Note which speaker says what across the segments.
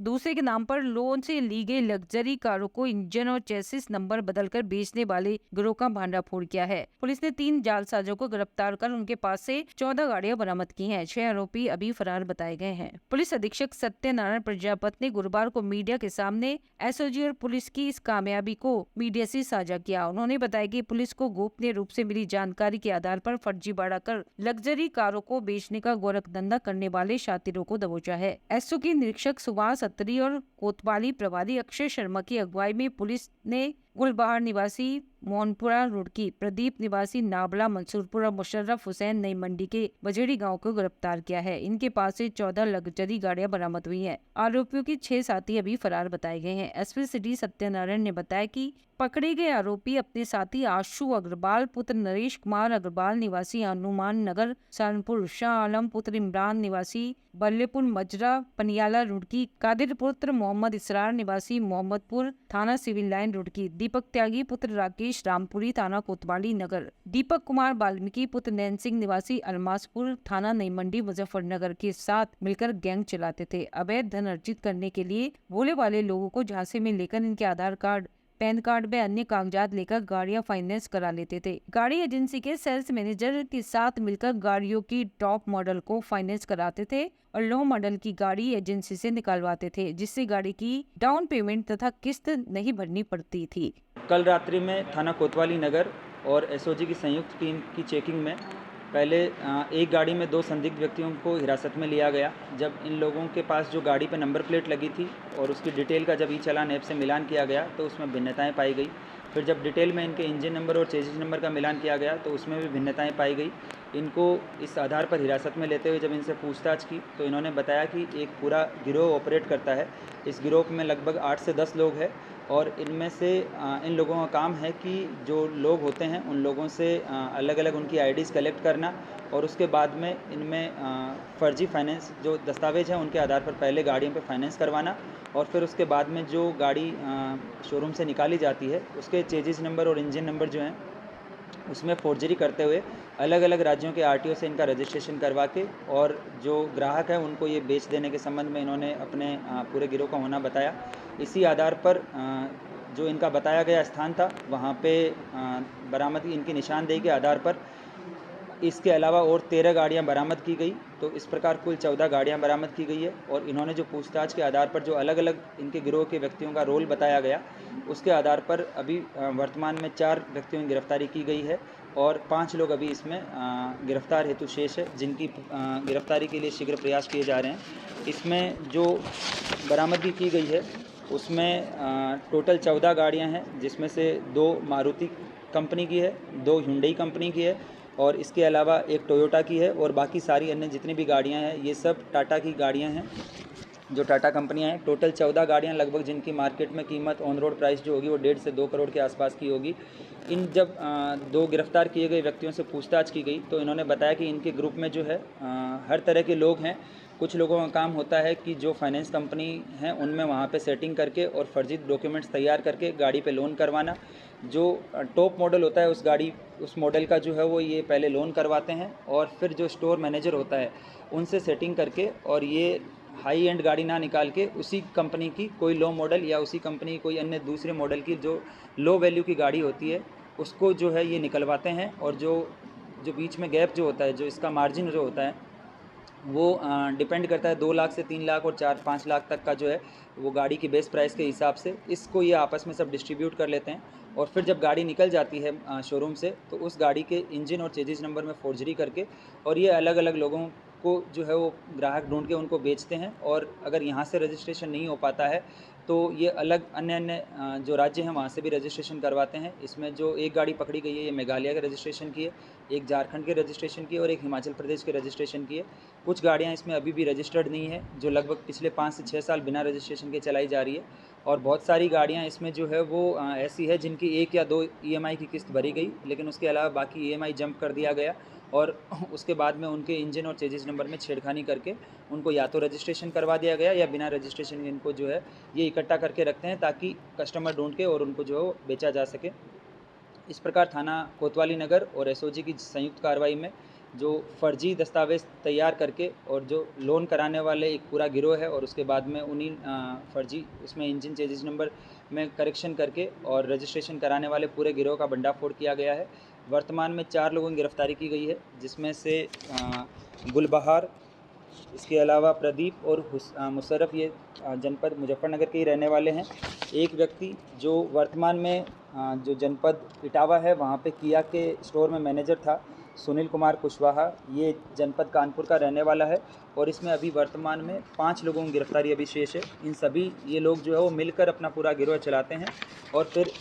Speaker 1: दूसरे के नाम पर लोन से ली गई लग्जरी कारों को इंजन और चेसिस नंबर बदलकर बेचने वाले गिरोह का भांडाफोड़ किया है। पुलिस ने 3 जालसाजों को गिरफ्तार कर उनके पास से 14 गाड़ियां बरामद की हैं। 6 आरोपी अभी फरार बताए गए हैं। पुलिस अधीक्षक सत्यनारायण प्रजापत ने गुरुवार को मीडिया के सामने एसओजी और पुलिस की इस कामयाबी को मीडिया से साझा किया। उन्होंने बताया कि पुलिस को गोपनीय रूप से मिली जानकारी के आधार पर फर्जीवाड़ा कर लग्जरी कारों को बेचने का गोरखधंधा करने वाले शातिरों को दबोचा है। एसओ की निरीक्षक सुभाष अत्री और कोतवाली प्रभारी अक्षय शर्मा की अगुवाई में पुलिस ने गुलबहार निवासी मोहनपुरा रुड़की, प्रदीप निवासी नाबला मंसूरपुरा, मुशर्रफ हुसैन नई मंडी के बजेड़ी गांव को गिरफ्तार किया है। इनके पास से 14 लग्जरी गाड़ियां बरामद हुई हैं। आरोपियों के 6 साथी अभी फरार बताए गए हैं। एसपी सिटी सत्यनारायण ने बताया कि पकड़े गए आरोपी अपने साथी आशु अग्रवाल पुत्र नरेश कुमार अग्रवाल निवासी हनुमान नगर सहारनपुर, शाह आलम पुत्र इमरान निवासी बल्लेपुर मजरा पनियाला रुड़की, कादिर पुत्र मोहम्मद इसरार निवासी मोहम्मदपुर थाना सिविल लाइन रुड़की, दीपक त्यागी पुत्र राकेश रामपुरी थाना कोतवाली नगर, दीपक कुमार वाल्मीकि पुत्र नैन सिंह निवासी अलमासपुर थाना नई मंडी मुजफ्फरनगर के साथ मिलकर गैंग चलाते थे। अवैध धन अर्जित करने के लिए भोले वाले लोगों को झांसे में लेकर इनके आधार कार्ड, पैन कार्ड में अन्य कागजात लेकर गाड़ियां फाइनेंस करा लेते थे। गाड़ी एजेंसी के सेल्स मैनेजर के साथ मिलकर गाड़ियों की टॉप मॉडल को फाइनेंस कराते थे और लो मॉडल की गाड़ी एजेंसी से निकलवाते थे, जिससे गाड़ी की डाउन पेमेंट तथा किस्त नहीं भरनी पड़ती थी।
Speaker 2: कल रात्रि में थाना कोतवाली नगर और एसओजी की संयुक्त टीम की चेकिंग में पहले एक गाड़ी में 2 संदिग्ध व्यक्तियों को हिरासत में लिया गया। जब इन लोगों के पास जो गाड़ी पर नंबर प्लेट लगी थी और उसकी डिटेल का जब ई चालान ऐप से मिलान किया गया तो उसमें भिन्नताएं पाई गई। फिर जब डिटेल में इनके इंजन नंबर और चेसिस नंबर का मिलान किया गया तो उसमें भी भिन्नताएं पाई गई। इनको इस आधार पर हिरासत में लेते हुए जब इनसे पूछताछ की तो इन्होंने बताया कि एक पूरा गिरोह ऑपरेट करता है। इस गिरोह में लगभग 8 से 10 लोग हैं और इनमें से इन लोगों का काम है कि जो लोग होते हैं उन लोगों से अलग अलग उनकी आईडीज़ कलेक्ट करना और उसके बाद में इनमें फ़र्जी फाइनेंस जो दस्तावेज़ हैं उनके आधार पर पहले गाड़ियों पे फाइनेंस करवाना और फिर उसके बाद में जो गाड़ी शोरूम से निकाली जाती है उसके चेजिस नंबर और इंजन नंबर जो हैं उसमें फोर्जरी करते हुए अलग अलग राज्यों के आरटीओ से इनका रजिस्ट्रेशन करवा के और जो ग्राहक है उनको ये बेच देने के संबंध में इन्होंने अपने पूरे गिरोह का होना बताया। इसी आधार पर जो इनका बताया गया स्थान था वहाँ पे बरामदगी इनकी निशानदेही के आधार पर इसके अलावा और 13 गाड़ियाँ बरामद की गई। तो इस प्रकार कुल 14 गाड़ियाँ बरामद की गई है और इन्होंने जो पूछताछ के आधार पर जो अलग अलग इनके गिरोह के व्यक्तियों का रोल बताया गया उसके आधार पर अभी वर्तमान में 4 व्यक्तियों की गिरफ्तारी की गई है और 5 लोग अभी इसमें गिरफ्तार हेतु शेष है, जिनकी गिरफ्तारी के लिए शीघ्र प्रयास किए जा रहे हैं। इसमें जो बरामदगी की गई है उसमें टोटल 14 गाड़ियाँ हैं, जिसमें से 2 मारुति कंपनी की है, 2 हुंडई कंपनी की है और इसके अलावा एक टोयोटा की है और बाकी सारी अन्य जितनी भी गाड़ियां हैं ये सब टाटा की गाड़ियां हैं, जो टाटा कंपनियां हैं। टोटल 14 गाड़ियां लगभग जिनकी मार्केट में कीमत ऑन रोड प्राइस जो होगी वो 1.5 से 2 करोड़ के आसपास की होगी। इन जब 2 गिरफ्तार किए गए व्यक्तियों से पूछताछ की गई तो इन्होंने बताया कि इनके ग्रुप में जो है हर तरह के लोग हैं। कुछ लोगों का काम होता है कि जो फाइनेंस कंपनी हैं उनमें वहाँ पे सेटिंग करके और फर्जी डॉक्यूमेंट्स तैयार करके गाड़ी पे लोन करवाना। जो टॉप मॉडल होता है उस मॉडल का जो है वो ये पहले लोन करवाते हैं और फिर जो स्टोर मैनेजर होता है उनसे सेटिंग करके और ये हाई एंड गाड़ी ना निकाल के उसी कंपनी की कोई लो मॉडल या उसी कंपनी की कोई अन्य दूसरे मॉडल की जो लो वैल्यू की गाड़ी होती है उसको जो है ये निकलवाते हैं और जो बीच में गैप जो होता है, जो इसका मार्जिन जो होता है वो डिपेंड करता है 2 लाख से 3 लाख और 4-5 लाख तक का जो है वो गाड़ी की बेस प्राइस के हिसाब से इसको ये आपस में सब डिस्ट्रीब्यूट कर लेते हैं और फिर जब गाड़ी निकल जाती है शोरूम से तो उस गाड़ी के इंजन और चेजिस नंबर में फोर्जरी करके और ये अलग अलग लोगों को जो है वो ग्राहक ढूंढ के उनको बेचते हैं और अगर यहाँ से रजिस्ट्रेशन नहीं हो पाता है तो ये अलग अन्य जो राज्य हैं वहाँ से भी रजिस्ट्रेशन करवाते हैं। इसमें जो एक गाड़ी पकड़ी गई है ये मेघालय के रजिस्ट्रेशन की है, एक झारखंड के रजिस्ट्रेशन की है और एक हिमाचल प्रदेश के रजिस्ट्रेशन की है। कुछ गाड़ियाँ इसमें अभी भी रजिस्टर्ड नहीं है जो लगभग पिछले 5 से 6 साल बिना रजिस्ट्रेशन के चलाई जा रही है और बहुत सारी गाड़ियाँ इसमें जो है वो ऐसी है जिनकी 1 या 2 ईएमआई की किस्त भरी गई, लेकिन उसके अलावा बाकी ईएमआई जंप कर दिया गया और उसके बाद में उनके इंजन और चेजिस नंबर में छेड़खानी करके उनको या तो रजिस्ट्रेशन करवा दिया गया या बिना रजिस्ट्रेशन इनको जो है ये इकट्ठा करके रखते हैं ताकि कस्टमर ढूंढ के और उनको जो है बेचा जा सके। इस प्रकार थाना कोतवाली नगर और एसओजी की संयुक्त कार्रवाई में जो फर्जी दस्तावेज़ तैयार करके और जो लोन कराने वाले एक पूरा गिरोह है, और उसके बाद में उन्हीं फर्जी उसमें इंजन चेसिस नंबर में करेक्शन करके और रजिस्ट्रेशन कराने वाले पूरे गिरोह का भंडाफोड़ किया गया है। वर्तमान में 4 लोगों की गिरफ्तारी की गई है, जिसमें से गुलबहार, इसके अलावा प्रदीप और मुशर्रफ, ये जनपद मुजफ्फरनगर के ही रहने वाले हैं। एक व्यक्ति जो वर्तमान में जो जनपद इटावा है वहाँ पे किया के स्टोर में मैनेजर था, सुनील कुमार कुशवाहा, ये जनपद कानपुर का रहने वाला है। और इसमें अभी वर्तमान में 5 लोगों की गिरफ्तारी अभी शेष है। इन सभी ये लोग जो है वो मिलकर अपना पूरा गिरोह चलाते हैं और फिर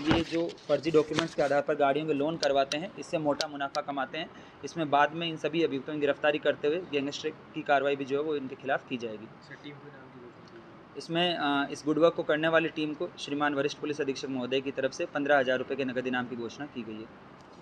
Speaker 2: ये जो फर्जी डॉक्यूमेंट्स के आधार पर गाड़ियों के लोन करवाते हैं, इससे मोटा मुनाफा कमाते हैं। इसमें बाद में इन सभी अभियुक्तों की गिरफ्तारी करते हुए गैंगस्टर की कार्रवाई भी जो है वो इनके खिलाफ की जाएगी। इसमें इस गुड वर्क को करने वाली टीम को श्रीमान वरिष्ठ पुलिस अधीक्षक महोदय की तरफ से 15,000 रुपये के नगद इनाम की घोषणा की गई है।